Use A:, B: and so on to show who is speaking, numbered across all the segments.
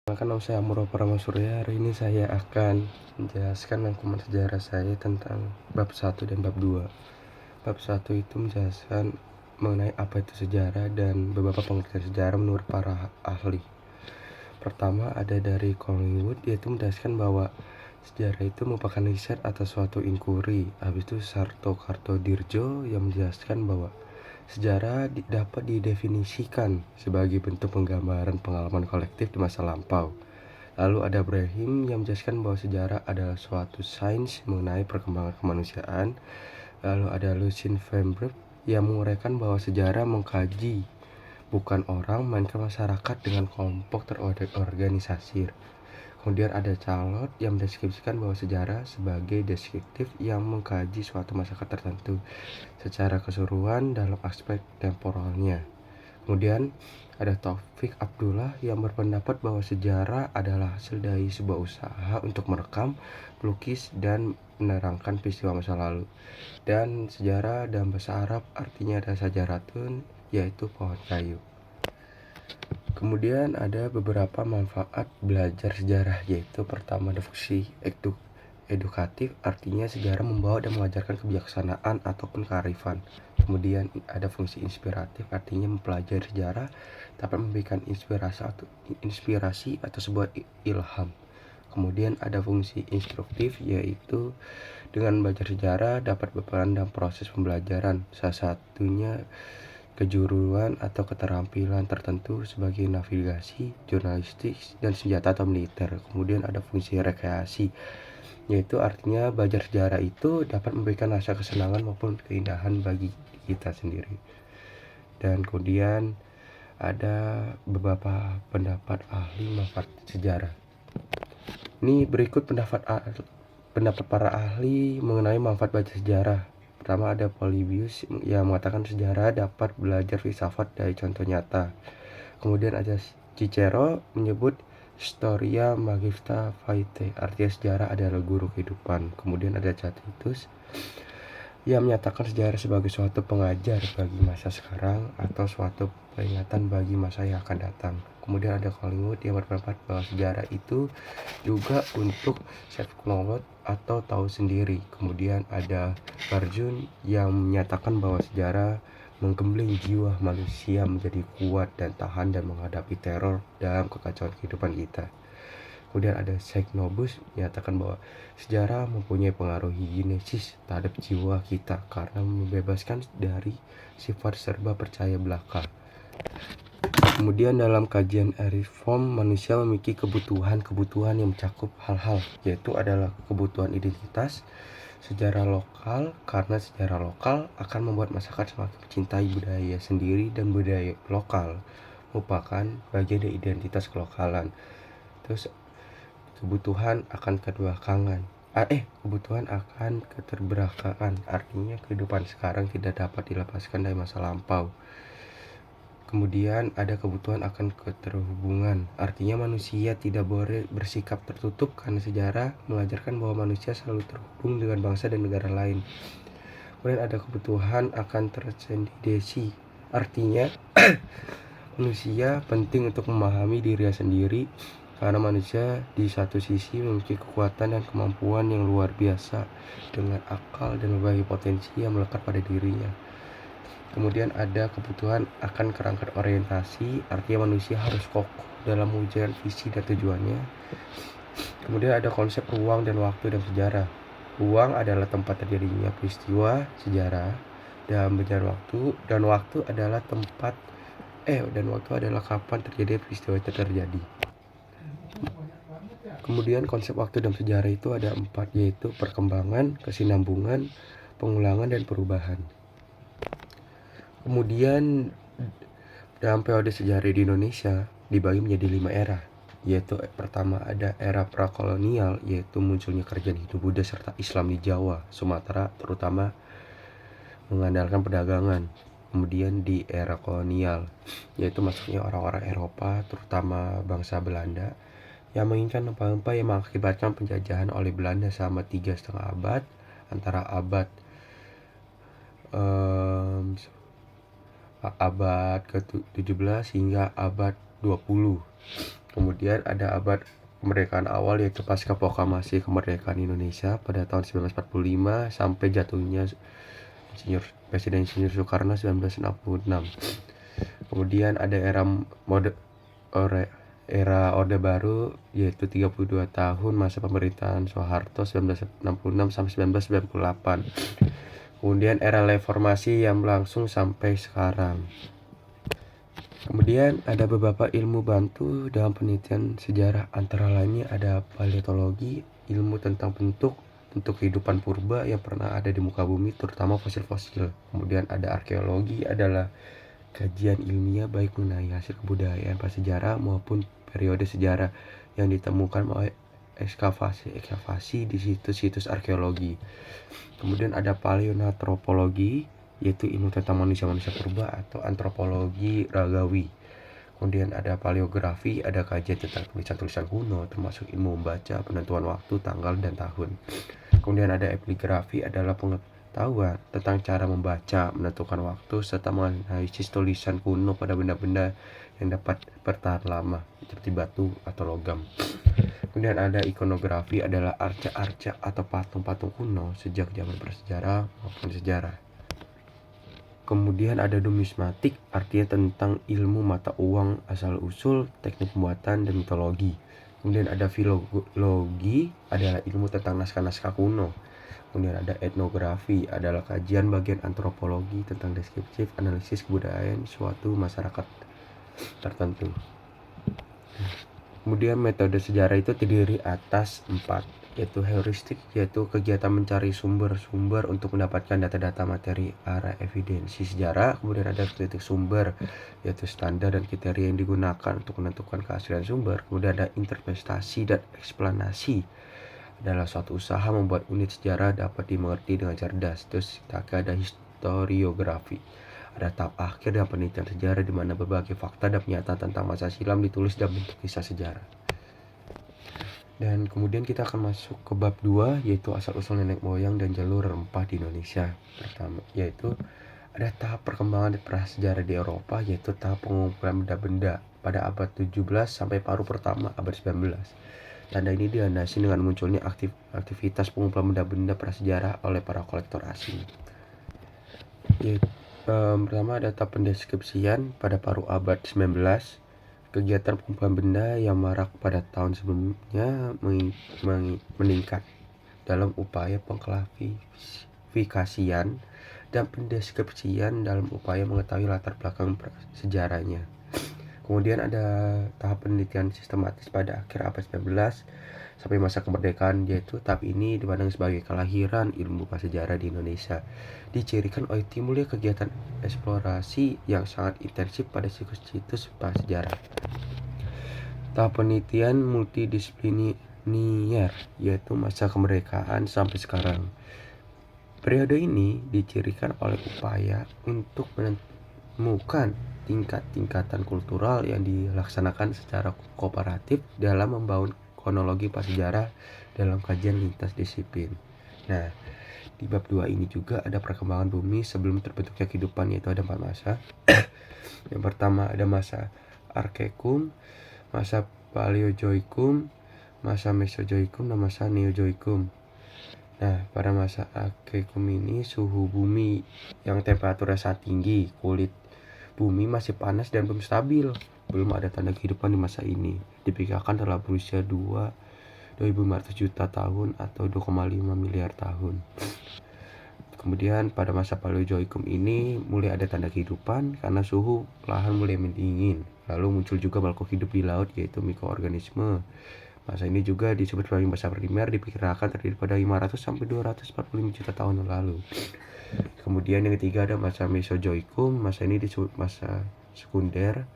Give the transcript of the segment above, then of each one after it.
A: Perkenalkan, nama saya Amuro Paramasurya. Hari ini saya akan menjelaskan rangkuman sejarah saya tentang bab 1 dan bab 2. Bab 1 itu menjelaskan mengenai apa itu sejarah dan beberapa pengertian sejarah menurut para ahli. Pertama ada dari Collingwood, yaitu menjelaskan bahwa sejarah itu merupakan riset atau suatu inquiry. Habis itu Sarto Kartodirjo yang menjelaskan bahwa sejarah dapat didefinisikan sebagai bentuk penggambaran pengalaman kolektif di masa lampau. Lalu ada Brahim yang menjelaskan bahwa sejarah adalah suatu sains mengenai perkembangan kemanusiaan. Lalu ada Lucien Febvre yang menguraikan bahwa sejarah mengkaji bukan orang, melainkan masyarakat dengan kelompok terorganisasi. Kemudian ada Charlotte yang mendeskripsikan bahwa sejarah sebagai deskriptif yang mengkaji suatu masyarakat tertentu secara keseluruhan dalam aspek temporalnya. Kemudian ada Taufik Abdullah yang berpendapat bahwa sejarah adalah hasil dari sebuah usaha untuk merekam, melukis, dan menerangkan peristiwa masa lalu. Dan sejarah dalam bahasa Arab artinya ada sajaratun, yaitu pohon kayu. Kemudian ada beberapa manfaat belajar sejarah, yaitu pertama ada fungsi edukatif, artinya sejarah membawa dan mengajarkan kebijaksanaan ataupun kearifan. Kemudian ada fungsi inspiratif, artinya mempelajari sejarah dapat memberikan inspirasi atau sebuah ilham. Kemudian ada fungsi instruktif, yaitu dengan belajar sejarah dapat berperan dalam proses pembelajaran, salah satunya kejuruan atau keterampilan tertentu sebagai navigasi, jurnalistik, dan senjata atau militer. Kemudian ada fungsi rekreasi, yaitu artinya belajar sejarah itu dapat memberikan rasa kesenangan maupun keindahan bagi kita sendiri. Dan kemudian ada beberapa pendapat ahli manfaat sejarah. Ini berikut pendapat para ahli mengenai manfaat baca sejarah. Pertama ada Polybius yang mengatakan sejarah dapat belajar filsafat dari contoh nyata. Kemudian ada Cicero menyebut Historia Magista Vitae, artinya sejarah adalah guru kehidupan. Kemudian ada Tacitus yang menyatakan sejarah sebagai suatu pengajar bagi masa sekarang atau suatu peringatan bagi masa yang akan datang. Kemudian ada Collingwood yang berpendapat bahwa sejarah itu juga untuk self knowledge atau tahu sendiri. Kemudian ada Arjun yang menyatakan bahwa sejarah menggembling jiwa manusia menjadi kuat dan tahan dan menghadapi teror dalam kekacauan kehidupan kita. Kemudian ada Nobus menyatakan bahwa sejarah mempunyai pengaruh genesis terhadap jiwa kita karena membebaskan dari sifat serba percaya belaka. Kemudian dalam kajian Reform, manusia memiliki kebutuhan yang mencakup hal-hal, yaitu adalah kebutuhan identitas, sejarah lokal, karena sejarah lokal akan membuat masyarakat semakin mencintai budaya sendiri dan budaya lokal merupakan bagian dari identitas kelokalan. Terus kebutuhan akan keterbelakangan, artinya kehidupan sekarang tidak dapat dilepaskan dari masa lampau. Kemudian ada kebutuhan akan keterhubungan, artinya manusia tidak boleh bersikap tertutup karena sejarah mengajarkan bahwa manusia selalu terhubung dengan bangsa dan negara lain. Kemudian ada kebutuhan akan transcendensi, artinya manusia penting untuk memahami dirinya sendiri karena manusia di satu sisi memiliki kekuatan dan kemampuan yang luar biasa dengan akal dan berbagai potensi yang melekat pada dirinya. Kemudian ada kebutuhan akan kerangka orientasi, artinya manusia harus kokoh dalam mewujudkan visi dan tujuannya. Kemudian ada konsep ruang dan waktu dalam sejarah. Ruang adalah tempat terjadinya peristiwa sejarah dalam berjalan waktu, dan waktu adalah kapan terjadi peristiwa itu terjadi. Kemudian konsep waktu dalam sejarah itu ada 4, yaitu perkembangan, kesinambungan, pengulangan, dan perubahan. Kemudian dalam periode sejarah di Indonesia dibagi menjadi 5 era, yaitu pertama ada era prakolonial, yaitu munculnya kerajaan Hindu Buddha serta Islam di Jawa, Sumatera terutama mengandalkan perdagangan. Kemudian di era kolonial, yaitu masuknya orang-orang Eropa terutama bangsa Belanda yang menginginkan rempah-rempah yang mengakibatkan penjajahan oleh Belanda selama 3,5 abad, antara abad ke-17 hingga abad 20. Kemudian ada abad kemerdekaan awal, yaitu pasca proklamasi kemerdekaan Indonesia pada tahun 1945 sampai jatuhnya Presiden Insinyur Soekarno 1966. Kemudian ada Orde Baru, yaitu 32 tahun masa pemerintahan Soeharto 1966 sampai 1998. Kemudian era reformasi yang berlangsung sampai sekarang. Kemudian ada beberapa ilmu bantu dalam penelitian sejarah, antara lainnya ada paleontologi, ilmu tentang bentuk kehidupan purba yang pernah ada di muka bumi, terutama fosil-fosil. Kemudian ada arkeologi, adalah kajian ilmiah baik mengenai hasil kebudayaan prasejarah maupun periode sejarah yang ditemukan oleh ekskavasi di situs-situs arkeologi. Kemudian ada paleoantropologi, yaitu ilmu tentang manusia-manusia purba atau antropologi ragawi. Kemudian ada paleografi, ada kajian tentang tulisan-tulisan kuno, termasuk ilmu membaca, penentuan waktu, tanggal, dan tahun. Kemudian ada epigrafi, adalah pengetahuan tentang cara membaca, menentukan waktu, serta menganalisis tulisan kuno pada benda-benda yang dapat bertahan lama, seperti batu atau logam. Kemudian ada ikonografi, adalah arca-arca atau patung-patung kuno sejak zaman prasejarah maupun sejarah. Kemudian ada numismatik, artinya tentang ilmu mata uang, asal-usul, teknik pembuatan, dan mitologi. Kemudian ada filologi, adalah ilmu tentang naskah-naskah kuno. Kemudian ada etnografi, adalah kajian bagian antropologi tentang deskriptif analisis kebudayaan suatu masyarakat tertentu. Kemudian metode sejarah itu terdiri atas 4, yaitu heuristik, yaitu kegiatan mencari sumber-sumber untuk mendapatkan data-data materi arah evidensi sejarah. Kemudian ada kritik sumber, yaitu standar dan kriteria yang digunakan untuk menentukan keaslian sumber. Kemudian ada interpretasi dan eksplanasi, adalah suatu usaha membuat unit sejarah dapat dimengerti dengan cerdas. Terus ada historiografi, ada tahap akhir dalam penelitian sejarah di mana berbagai fakta dan pernyataan tentang masa silam ditulis dalam bentuk kisah sejarah. Dan kemudian kita akan masuk ke bab 2, yaitu asal-usul nenek moyang dan jalur rempah di Indonesia. Pertama, yaitu ada tahap perkembangan prasejarah di Eropa, yaitu tahap pengumpulan benda-benda pada abad 17 sampai paruh pertama abad 19. Tanda ini dilandasi dengan munculnya aktivitas pengumpulan benda-benda prasejarah oleh para kolektor asing. Pertama ada tahap pendeskripsian pada paruh abad 19. Kegiatan pengumpulan benda yang marak pada tahun sebelumnya meningkat dalam upaya pengklasifikasian dan pendeskripsian dalam upaya mengetahui latar belakang sejarahnya. Kemudian ada tahap penelitian sistematis pada akhir abad 19 sampai masa kemerdekaan, yaitu tahap ini dipandang sebagai kelahiran ilmu prasejarah di Indonesia. Dicirikan oleh timbulnya kegiatan eksplorasi yang sangat intensif pada situs-situs prasejarah. Tahap penelitian multidisipliner, yaitu masa kemerdekaan sampai sekarang. Periode ini dicirikan oleh upaya untuk menemukan tingkat-tingkatan kultural yang dilaksanakan secara kooperatif dalam membangun kronologi prasejarah dalam kajian lintas disiplin. Nah, di bab 2 ini juga ada perkembangan bumi sebelum terbentuknya kehidupan, yaitu ada 4 masa. Yang pertama ada masa Archeum, masa Paleozoikum, masa Mesozoikum, dan masa Neozoikum. Nah, pada masa Archeum ini suhu bumi yang temperaturnya sangat tinggi, kulit bumi masih panas dan belum stabil. Belum ada tanda kehidupan di masa ini. Diperkirakan telah berusia 2.500 juta tahun atau 2,5 miliar tahun. Kemudian pada masa Paleozoikum ini mulai ada tanda kehidupan karena suhu lahan mulai mendingin. Lalu muncul juga makhluk hidup di laut, yaitu mikroorganisme. Masa ini juga disebut sebagai masa primer, diperkirakan terdiri pada 500 sampai 245 juta tahun yang lalu. Kemudian yang ketiga ada masa Mesozoikum. Masa ini disebut masa sekunder,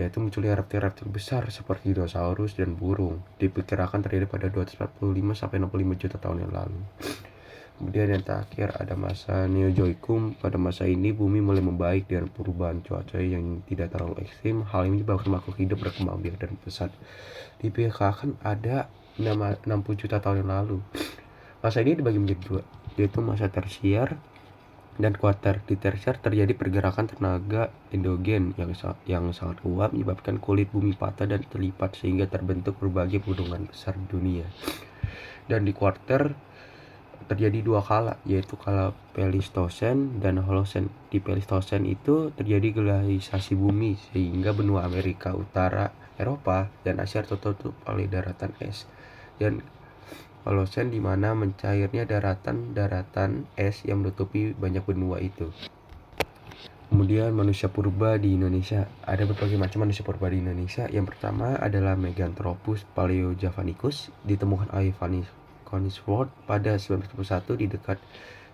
A: yaitu munculnya reptil-reptil besar seperti dinosaurus dan burung. Diperkirakan terjadi pada 245 sampai 65 juta tahun yang lalu. Kemudian yang terakhir ada masa Neozoikum. Pada masa ini bumi mulai membaik dengan perubahan cuaca yang tidak terlalu ekstrim. Hal ini menyebabkan makhluk hidup berkembang biak dan pesat. Diperkirakan ada 60 juta tahun yang lalu. Masa ini dibagi menjadi 2, yaitu masa tersier Dan kuarter di tersier terjadi pergerakan tenaga endogen yang sangat kuat menyebabkan kulit bumi patah dan terlipat sehingga terbentuk berbagai gunungan besar di dunia. Dan di kuarter terjadi dua kala, yaitu kala Pleistosen dan Holosen. Di Pleistosen itu terjadi glaisiasi bumi sehingga benua Amerika Utara, Eropa, dan Asia tertutup oleh daratan es. Dan Holosen di mana mencairnya daratan es yang menutupi banyak benua itu. Kemudian manusia purba di Indonesia. Ada berbagai macam manusia purba di Indonesia. Yang pertama adalah Meganthropus paleojavanicus, ditemukan oleh Fanny Conisworth pada 1921 di dekat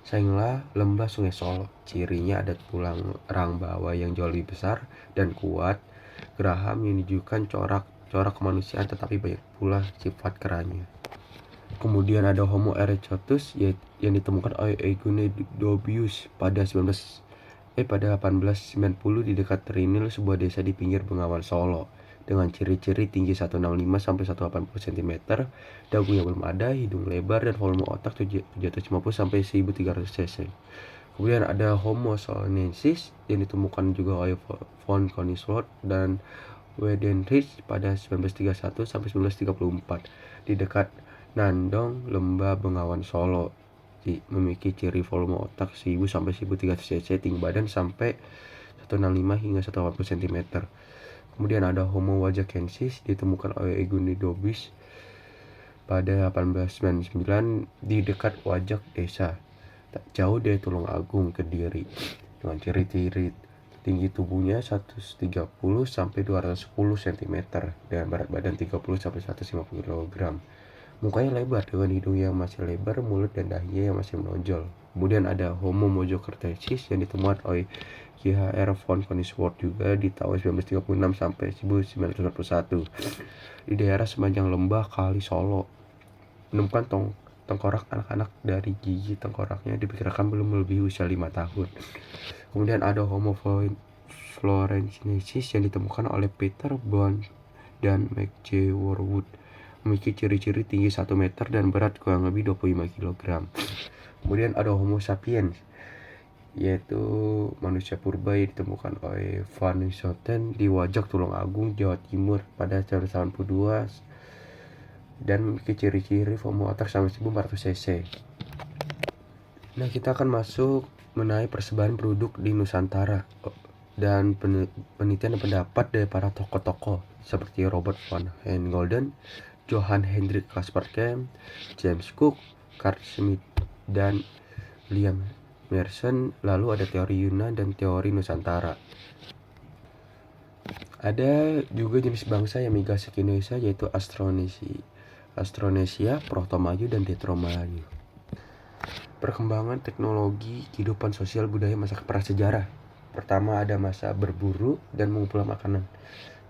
A: Saingla, Lembah Sungai Solo. Cirinya ada tulang rang bawah yang jauh lebih besar dan kuat, geraham yang menunjukkan corak kemanusiaan, tetapi banyak pula sifat keranya. Kemudian ada Homo erectus yang ditemukan oleh Eugene Dobius pada 1890 di dekat Trinil, sebuah desa di pinggir Bengawan Solo, dengan ciri-ciri tinggi 165 sampai 180 cm, dagu yang belum ada, hidung lebar, dan volume otak 750 sampai 1300 cc. Kemudian ada Homo solonensis yang ditemukan juga oleh von Koenigswarth dan Weidenreich pada 1931 sampai 1934 di dekat Nandong, Lembah Bengawan Solo. Memiliki ciri volume otak 1000 sampai 1300 cc, tinggi badan sampai 165 hingga 180 cm. Kemudian ada Homo wajakensis ditemukan oleh Eugene Dobius pada 1899 di dekat Wajak Desa, tak jauh dari Tulungagung, Kediri, dengan ciri-ciri tinggi tubuhnya 130 sampai 210 cm dan berat badan 30 sampai 150 kg. Mukanya lebar dengan hidung yang masih lebar, mulut dan dahinya yang masih menonjol. Kemudian ada Homo mojokertensis yang ditemukan oleh J.H.R. von Koenigswarth juga di tahun 1936 sampai 1941 di daerah sepanjang lembah Kali Solo. Menemukan tengkorak anak-anak dari gigi tengkoraknya diperkirakan belum melebihi usia 5 tahun. Kemudian ada Homo florensinensis yang ditemukan oleh Peter Bond dan McJ Warwood. Memiliki ciri-ciri tinggi 1 meter dan berat kurang lebih 25 kg. Kemudian ada Homo sapiens, yaitu manusia purba yang ditemukan oleh Van Soten di Wajak, Tulungagung, Jawa Timur pada 1982 dan memiliki ciri-ciri volume otak sampai 1400 cc. Nah, kita akan masuk mengenai persebaran penduduk di Nusantara dan penelitian dan pendapat dari para tokoh-tokoh seperti Robert van Helmholtz, Johann Hendrik Caspar Kamm, James Cook, Carl Schmitt, dan William Emerson. Lalu ada teori Yunan dan teori Nusantara. Ada juga jenis bangsa yang migrasi ke Indonesia, yaitu Austronesia, Proto-Melayu, dan Detro-Melayu. Perkembangan teknologi, kehidupan sosial, budaya masa prasejarah. Pertama ada masa berburu dan mengumpulkan makanan.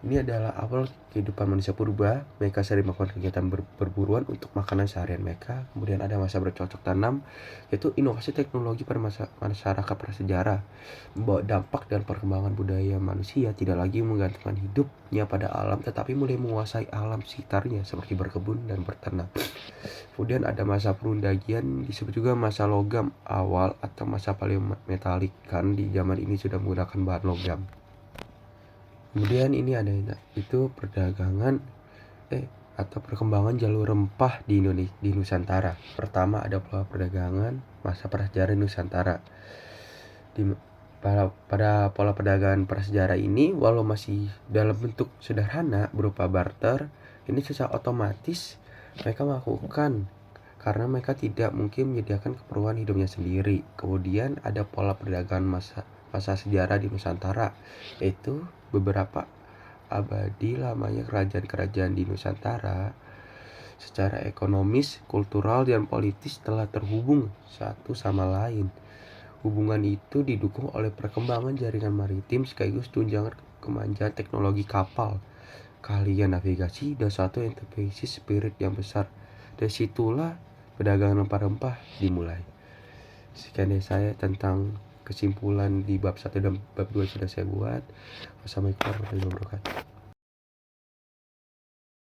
A: Ini adalah awal kehidupan manusia purba. Mereka sering melakukan kegiatan berburuan untuk makanan seharian mereka. Kemudian ada masa bercocok tanam, yaitu inovasi teknologi pada masyarakat prasejarah, membawa dampak dan perkembangan budaya manusia tidak lagi menggantungkan hidupnya pada alam, tetapi mulai menguasai alam sekitarnya seperti berkebun dan berternak. Kemudian ada masa perundagian, disebut juga masa logam awal atau masa paleometalik, karena di zaman ini sudah menggunakan bahan logam. Kemudian ini ada itu perdagangan atau perkembangan jalur rempah di Indonesia, di Nusantara. Pertama ada pola perdagangan masa prasejarah Nusantara. Pada pola perdagangan prasejarah ini, walau masih dalam bentuk sederhana berupa barter, ini secara otomatis mereka melakukan karena mereka tidak mungkin menyediakan keperluan hidupnya sendiri. Kemudian ada pola perdagangan masa sejarah di Nusantara, yaitu beberapa abadi lamanya kerajaan-kerajaan di Nusantara secara ekonomis, kultural, dan politis telah terhubung satu sama lain. Hubungan itu didukung oleh perkembangan jaringan maritim sekaligus tunjangan kemajuan teknologi kapal, keahlian navigasi, dan suatu enterprise spirit yang besar. Dari situlah perdagangan rempah-rempah dimulai. Sekian dari saya tentang kesimpulan di bab 1 dan bab 2 sudah saya buat. Wassalamualaikum warahmatullahi wabarakatuh.